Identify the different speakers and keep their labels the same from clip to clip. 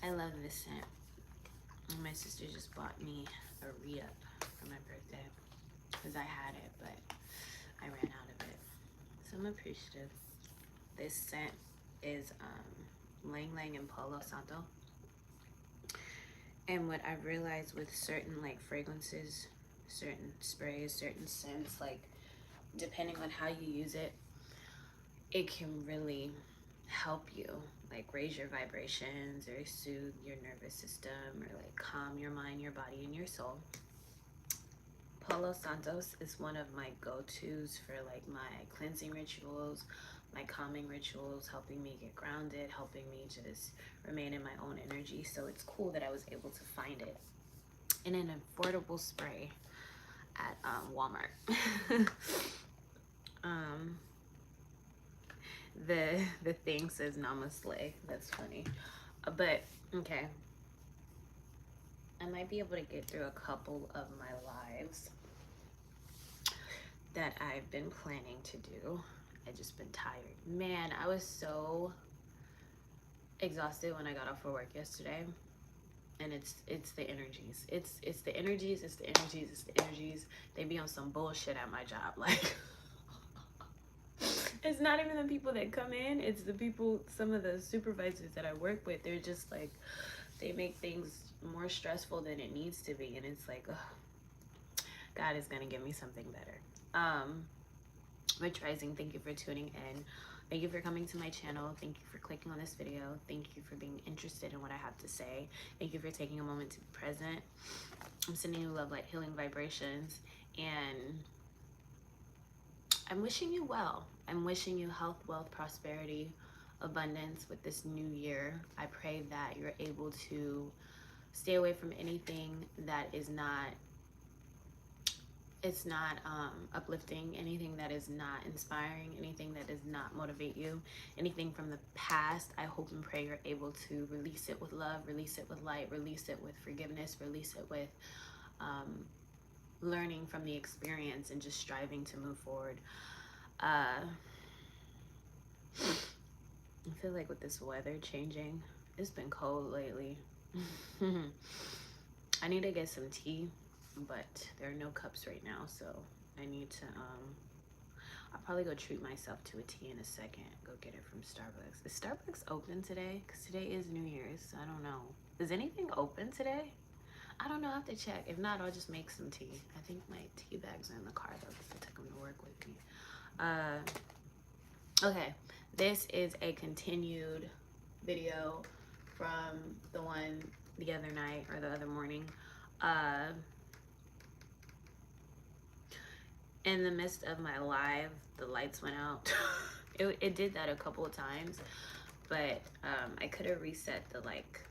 Speaker 1: I love this scent. My sister just bought me a re-up for my birthday because I had it, but I ran out of it. So I'm appreciative. This scent is Lang Lang and Palo Santo. And what I've realized with certain like fragrances, certain sprays, certain scents, like depending on how you use it, it can really help you like raise your vibrations or soothe your nervous system or like calm your mind, your body, and your soul. Palo Santos is one of my go-tos for like my cleansing rituals, my calming rituals, helping me get grounded, helping me just remain in my own energy. So it's cool that I was able to find it in an affordable spray at Walmart. um, the thing says Namaste. That's funny, but okay. I might be able to get through a couple of my lives that I've been planning to do. I just been tired. Man, I was so exhausted when I got off of work yesterday. And it's the energies. It's the energies, it's the energies, it's the energies. They be on some bullshit at my job. Like it's not even the people that come in, it's the people, some of the supervisors that I work with, they're just like they make things more stressful than it needs to be. And it's like, ugh, God is gonna give me something better. Rich Rising, thank you for tuning in. Thank you for coming to my channel. Thank you for clicking on this video. Thank you for being interested in what I have to say. Thank you for taking a moment to be present. I'm sending you love, light, healing vibrations. And I'm wishing you well. I'm wishing you health, wealth, prosperity, abundance with this new year. I pray that you're able to stay away from anything that is not uplifting, anything that is not inspiring, anything that does not motivate you, anything from the past. I hope and pray you're able to release it with love, release it with light, release it with forgiveness, release it with learning from the experience and just striving to move forward. I feel like with this weather changing, it's been cold lately. I need to get some tea, but there are no cups right now, so I need to I'll probably go treat myself to a tea in a second. Go get it from Starbucks. Is Starbucks open today? Because today is New Year's. So I don't know. Is anything open today? I don't know. I have to check. If not, I'll just make some tea. I think my tea bags are in the car though because I took them to work with me. Okay. This is a continued video from the one the other night or the other morning. In the midst of my live, the lights went out. It did that a couple of times, but I could have reset the, like,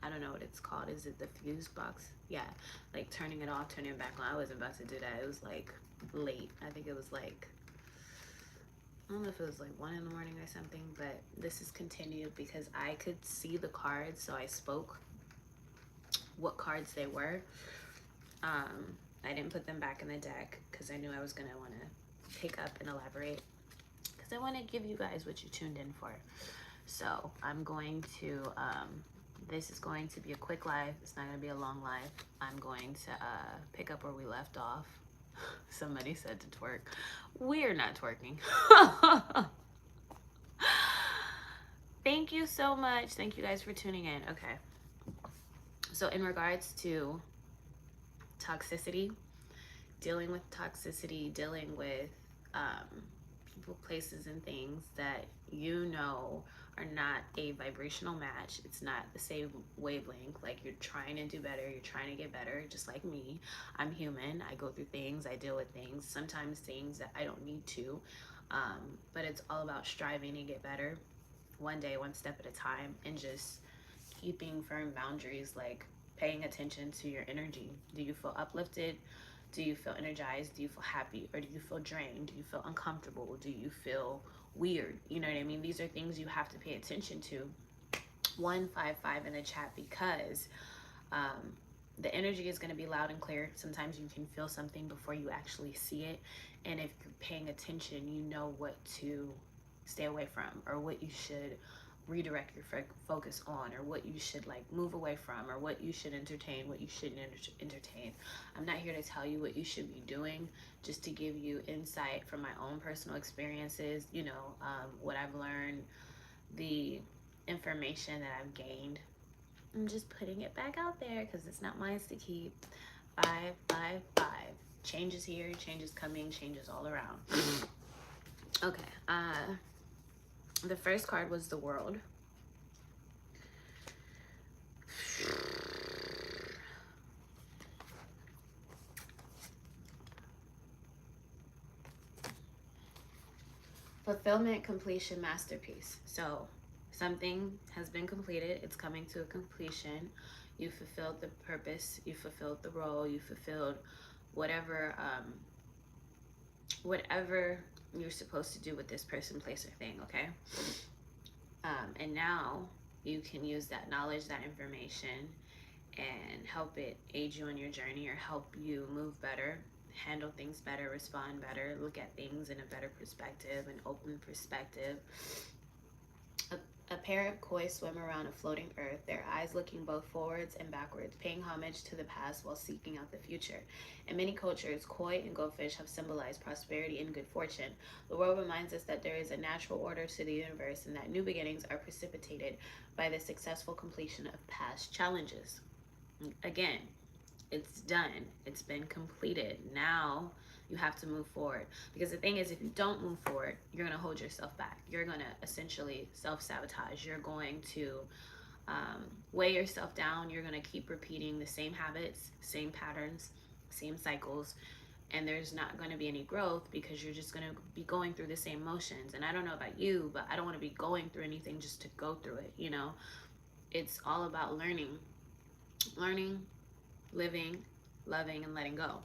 Speaker 1: I don't know what it's called. Is it the fuse box? Yeah, like turning it off, turning it back on. I wasn't about to do that. It was like late. I think it was like, I don't know if it was like 1 in the morning or something, but this is continued because I could see the cards, so I spoke what cards they were. I didn't put them back in the deck because I knew I was going to want to pick up and elaborate because I want to give you guys what you tuned in for. So I'm going to, this is going to be a quick live. It's not going to be a long live. I'm going to pick up where we left off. Somebody said to twerk. We're not twerking. Thank you so much. Thank you guys for tuning in. Okay. So in regards to toxicity, dealing with toxicity, dealing with people, places, and things that you know are not a vibrational match. It's not the same wavelength. Like, you're trying to do better, you're trying to get better, just like me. I'm human. I go through things, I deal with things, sometimes things that I don't need to. But it's all about striving to get better, one day, one step at a time, and just keeping firm boundaries, like paying attention to your energy. Do you feel uplifted? Do you feel energized? Do you feel happy? Or do you feel drained? Do you feel uncomfortable? Do you feel weird? You know what I mean? These are things you have to pay attention to. 155 in the chat, because the energy is going to be loud and clear. Sometimes you can feel something before you actually see it. And if you're paying attention, you know what to stay away from or what you should redirect your focus on, or what you should like move away from, or what you should entertain, what you shouldn't entertain. I'm not here to tell you what you should be doing, just to give you insight from my own personal experiences, what I've learned, the information that I've gained. I'm just putting it back out there because it's not mine to keep. 555. Change is here, change is coming, change is all around. Okay. The first card was the World. Fulfillment, completion, masterpiece. So something has been completed. It's coming to a completion. You fulfilled the purpose. You fulfilled the role. You fulfilled whatever you're supposed to do with this person, place, or thing. Okay. And now you can use that knowledge, that information, and help it aid you on your journey, or help you move better, handle things better, respond better, look at things in a better perspective, an open perspective. A pair of koi swim around a floating earth, their eyes looking both forwards and backwards, paying homage to the past while seeking out the future. In many cultures, koi and goldfish have symbolized prosperity and good fortune. The world reminds us that there is a natural order to the universe and that new beginnings are precipitated by the successful completion of past challenges. Again, it's done. It's been completed. Now you have to move forward. Because the thing is, if you don't move forward, you're going to hold yourself back. You're going to essentially self-sabotage. You're going to weigh yourself down. You're going to keep repeating the same habits, same patterns, same cycles. And there's not going to be any growth because you're just going to be going through the same motions. And I don't know about you, but I don't want to be going through anything just to go through it. It's all about learning, living, loving, and letting go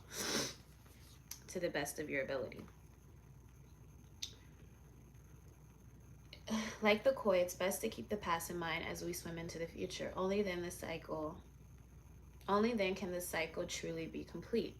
Speaker 1: to the best of your ability. Like the koi, it's best to keep the past in mind as we swim into the future. Only then can the cycle truly be complete.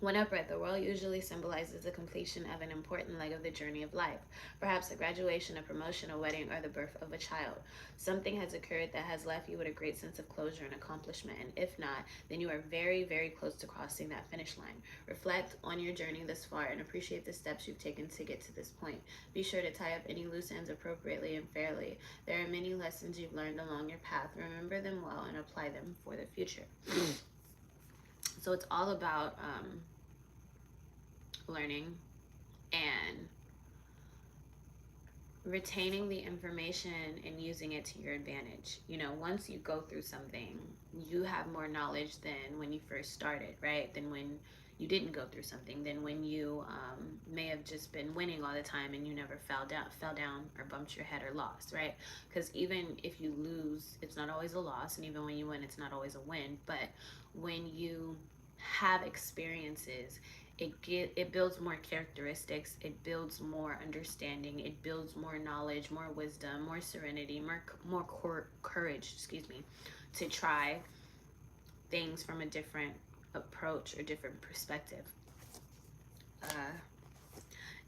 Speaker 1: When upright, the world usually symbolizes the completion of an important leg of the journey of life, perhaps a graduation, a promotion, a wedding, or the birth of a child. Something has occurred that has left you with a great sense of closure and accomplishment, and if not, then you are very, very close to crossing that finish line. Reflect on your journey thus far and appreciate the steps you've taken to get to this point. Be sure to tie up any loose ends appropriately and fairly. There are many lessons you've learned along your path. Remember them well and apply them for the future. So it's all about learning and retaining the information and using it to your advantage. Once you go through something, you have more knowledge than when you first started, right? Than when you didn't go through something, than when you may have just been winning all the time and you never fell down or bumped your head or lost, right? Because even if you lose, it's not always a loss, and even when you win, it's not always a win. But when you have experiences, it builds more characteristics, it builds more understanding, it builds more knowledge, more wisdom, more serenity, more courage, to try things from a different approach or different perspective.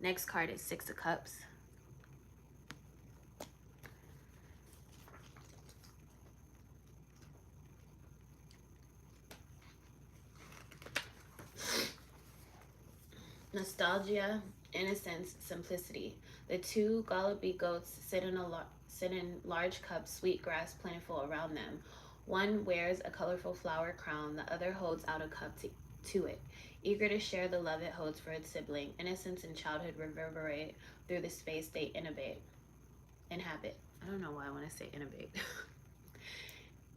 Speaker 1: Next card is Six of Cups. Nostalgia, innocence, simplicity. The two Galabi goats sit in large cups, sweet grass plentiful around them. One wears a colorful flower crown, the other holds out a cup to it, eager to share the love it holds for its sibling. Innocence and childhood reverberate through the space they inhabit. I don't know why I want to say inhabit.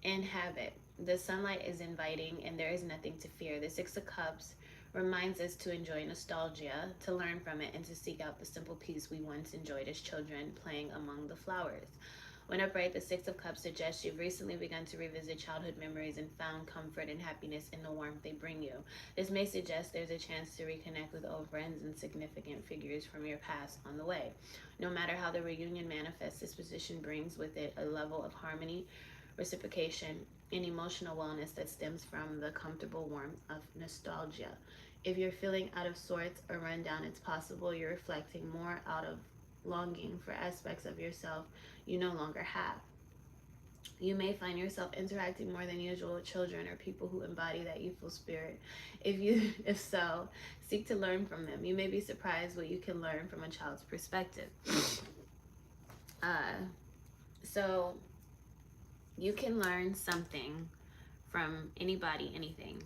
Speaker 1: Inhabit. The sunlight is inviting and there is nothing to fear. The Six of Cups reminds us to enjoy nostalgia, to learn from it, and to seek out the simple peace we once enjoyed as children, playing among the flowers. When upright, the Six of Cups suggests you've recently begun to revisit childhood memories and found comfort and happiness in the warmth they bring you. This may suggest there's a chance to reconnect with old friends and significant figures from your past on the way. No matter how the reunion manifests, this position brings with it a level of harmony, reciprocation, and emotional wellness that stems from the comfortable warmth of nostalgia. If you're feeling out of sorts or run down, it's possible you're reflecting more out of longing for aspects of yourself you no longer have. You may find yourself interacting more than usual with children or people who embody that youthful spirit. If so, seek to learn from them. You may be surprised what you can learn from a child's perspective. So you can learn something from anybody, anything.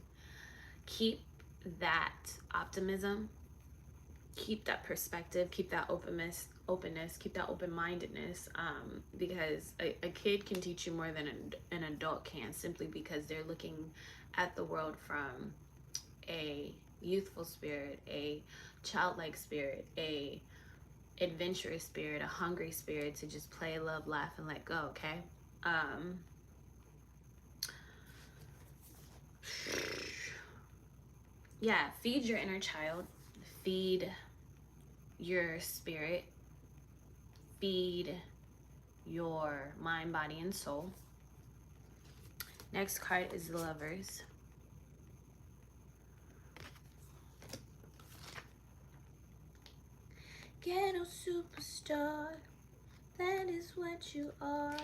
Speaker 1: Keep that optimism, keep that perspective, keep that openness, keep that open-mindedness, because a kid can teach you more than an adult can, simply because they're looking at the world from a youthful spirit, a childlike spirit, a adventurous spirit, a hungry spirit to just play, love, laugh, and let go. Okay. Yeah, feed your inner child, feed your spirit, feed your mind, body, and soul. Next card is the Lovers. Ghetto superstar, that is what you are.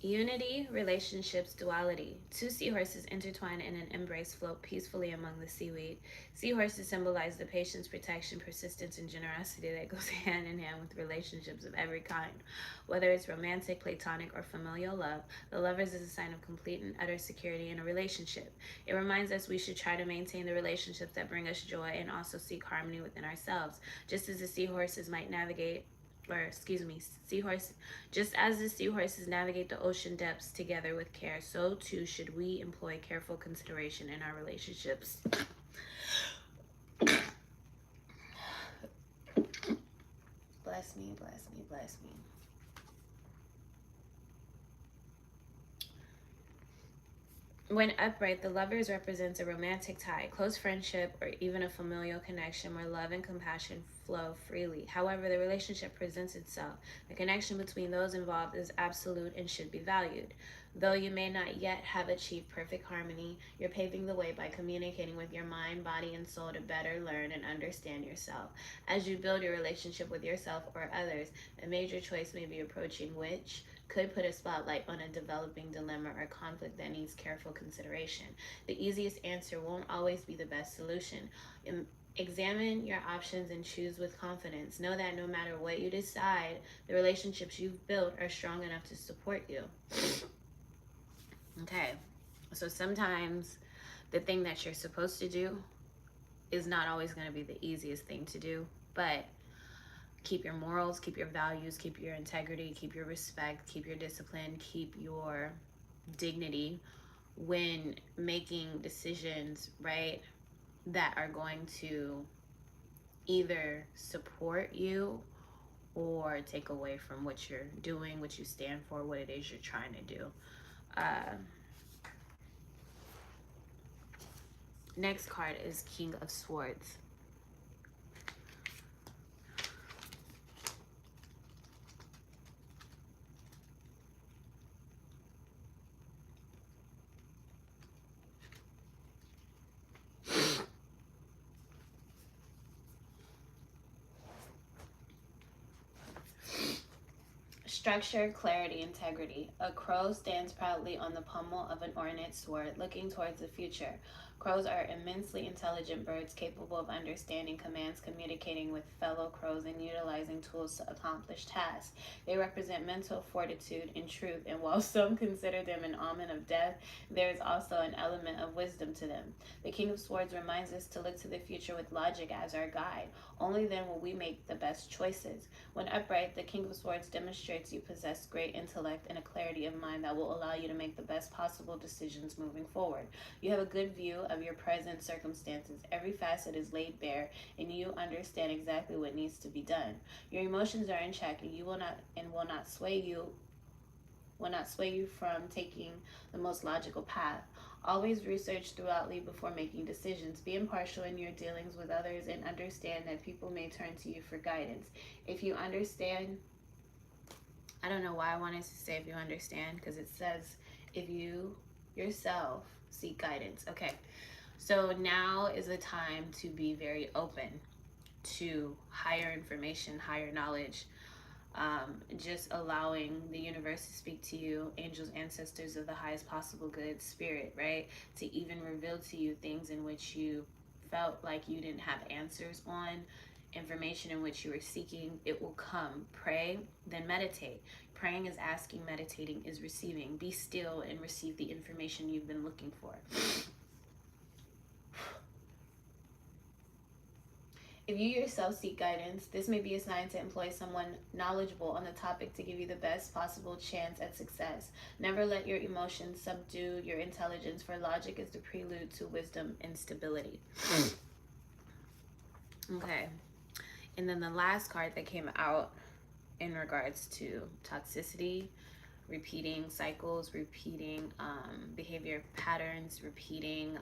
Speaker 1: Unity, relationships, duality. Two seahorses intertwine in an embrace float peacefully among the seaweed. Seahorses symbolize the patience, protection, persistence, and generosity that goes hand in hand with relationships of every kind. Whether it's romantic, platonic, or familial love, the Lovers is a sign of complete and utter security in a relationship. It reminds us we should try to maintain the relationships that bring us joy and also seek harmony within ourselves. Just as the seahorses might navigate just as the seahorses navigate the ocean depths together with care, so too should we employ careful consideration in our relationships. Bless me, bless me, bless me. When upright, the Lovers represents a romantic tie, close friendship, or even a familial connection where love and compassion flow freely. However, the relationship presents itself. The connection between those involved is absolute and should be valued. Though you may not yet have achieved perfect harmony, you're paving the way by communicating with your mind, body, and soul to better learn and understand yourself. As you build your relationship with yourself or others, a major choice may be approaching, which could put a spotlight on a developing dilemma or conflict that needs careful consideration. The easiest answer won't always be the best solution. Examine your options and choose with confidence. Know that no matter what you decide, the relationships you've built are strong enough to support you. Okay, so sometimes the thing that you're supposed to do is not always going to be the easiest thing to do, but keep your morals, keep your values, keep your integrity, keep your respect, keep your discipline, keep your dignity when making decisions, right, that are going to either support you or take away from what you're doing, what you stand for, what it is you're trying to do. Next card is King of Swords. Structure, clarity, integrity. A crow stands proudly on the pommel of an ornate sword, looking towards the future. Crows are immensely intelligent birds capable of understanding commands, communicating with fellow crows, and utilizing tools to accomplish tasks. They represent mental fortitude and truth, and while some consider them an omen of death, there is also an element of wisdom to them. The King of Swords reminds us to look to the future with logic as our guide. Only then will we make the best choices. When upright, the King of Swords demonstrates you possess great intellect and a clarity of mind that will allow you to make the best possible decisions moving forward. You have a good view of your present circumstances. Every facet is laid bare, and you understand exactly what needs to be done. Your emotions are in check, and will not sway you from taking the most logical path. Always research thoroughly before making decisions. Be impartial in your dealings with others and understand that people may turn to you for guidance. If you understand, I don't know why I wanted to say if you understand, because it says if you yourself seek guidance. Okay, so now is the time to be very open. to higher information, higher knowledge, just allowing the universe to speak to you, angels, ancestors of the highest possible good, spirit, right? To even reveal to you things in which you felt like you didn't have answers on, information in which you were seeking, it will come. Pray, then meditate. Praying is asking, meditating is receiving. Be still and receive the information you've been looking for. If you yourself seek guidance, this may be a sign to employ someone knowledgeable on the topic to give you the best possible chance at success. Never let your emotions subdue your intelligence, for logic is the prelude to wisdom and stability. Okay. And then the last card that came out in regards to toxicity, repeating cycles, repeating behavior patterns, repeating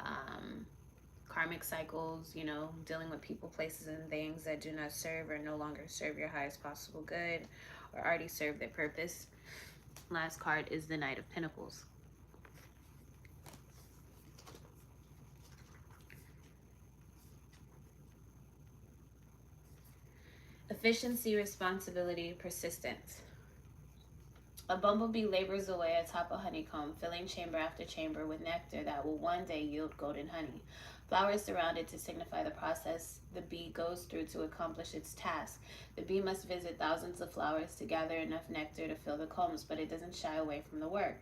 Speaker 1: karmic cycles, you know, dealing with people, places, and things that do not serve or no longer serve your highest possible good or already serve their purpose. Last card is the Knight of Pentacles. Efficiency, responsibility, persistence. A bumblebee labors away atop a honeycomb, filling chamber after chamber with nectar that will one day yield golden honey. Flowers surround it to signify the process the bee goes through to accomplish its task. The bee must visit thousands of flowers to gather enough nectar to fill the combs, but it doesn't shy away from the work.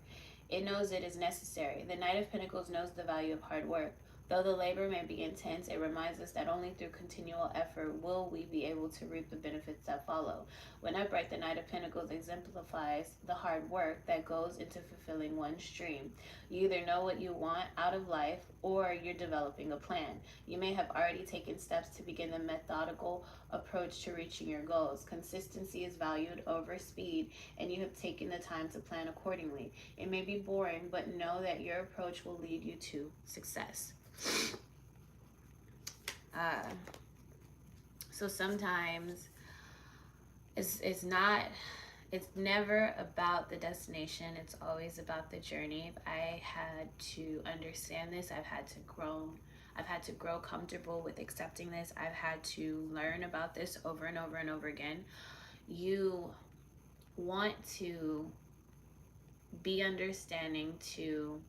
Speaker 1: It knows it is necessary. The Knight of Pentacles knows the value of hard work. Though the labor may be intense, it reminds us that only through continual effort will we be able to reap the benefits that follow. When upright, the Knight of Pentacles exemplifies the hard work that goes into fulfilling one's dream. You either know what you want out of life or you're developing a plan. You may have already taken steps to begin the methodical approach to reaching your goals. Consistency is valued over speed, and you have taken the time to plan accordingly. It may be boring, but know that your approach will lead you to success. So sometimes it's never about the destination, it's always about the journey. I had to understand this. I've had to grow comfortable with accepting this. I've had to learn about this over and over and over again. You want to be understanding to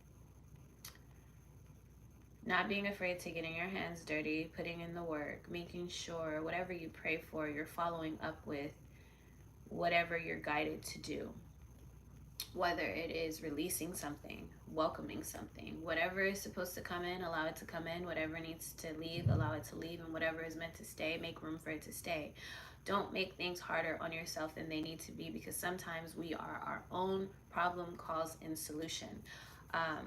Speaker 1: not being afraid to getting your hands dirty, putting in the work, making sure whatever you pray for, you're following up with whatever you're guided to do. Whether it is releasing something, welcoming something, whatever is supposed to come in, allow it to come in. Whatever needs to leave, allow it to leave. And whatever is meant to stay, make room for it to stay. Don't make things harder on yourself than they need to be, because sometimes we are our own problem, cause, and solution.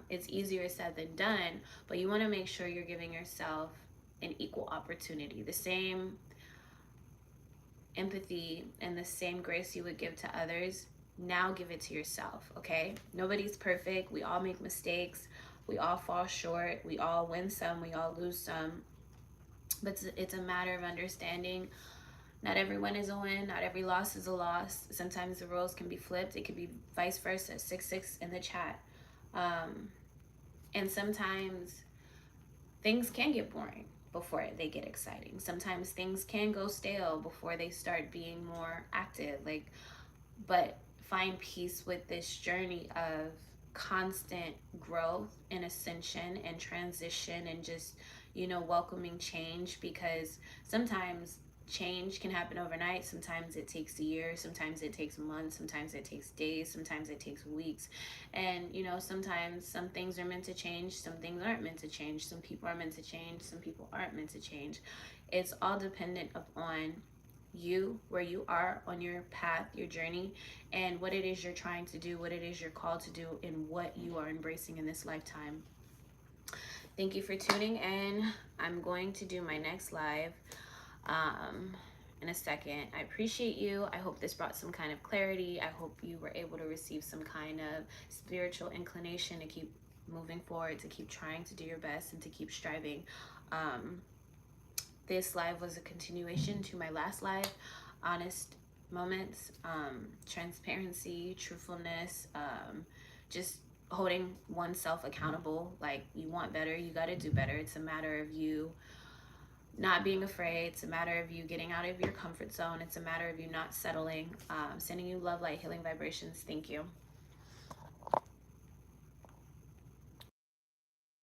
Speaker 1: It's easier said than done, but you want to make sure you're giving yourself an equal opportunity. The same empathy and the same grace you would give to others, now give it to yourself, okay? Nobody's perfect. We all make mistakes. We all fall short. We all win some. We all lose some. But it's a matter of understanding not every win is a win. Not every loss is a loss. Sometimes the roles can be flipped. It could be vice versa. 6-6 in the chat. And sometimes things can get boring before they get exciting. Sometimes things can go stale before they start being more active. But find peace with this journey of constant growth and ascension and transition, and just, welcoming change, because sometimes change can happen overnight. Sometimes it takes a year, sometimes it takes months, sometimes it takes days, sometimes it takes weeks. And sometimes some things are meant to change, some things aren't meant to change. Some people are meant to change, some people aren't meant to change. It's all dependent upon you, where you are on your path, your journey, and what it is you're trying to do, what it is you're called to do, and what you are embracing in this lifetime. Thank you for tuning in. I'm going to do my next live in a second. I appreciate you. I hope this brought some kind of clarity. I hope you were able to receive some kind of spiritual inclination to keep moving forward, to keep trying to do your best, and to keep striving. This live was a continuation to my last live. Honest moments, transparency, truthfulness, just holding oneself accountable. Like, you want better, you got to do better. It's a matter of you not being afraid. It's a matter of you getting out of your comfort zone. It's a matter of you not settling. Sending you love, light, healing vibrations. Thank you.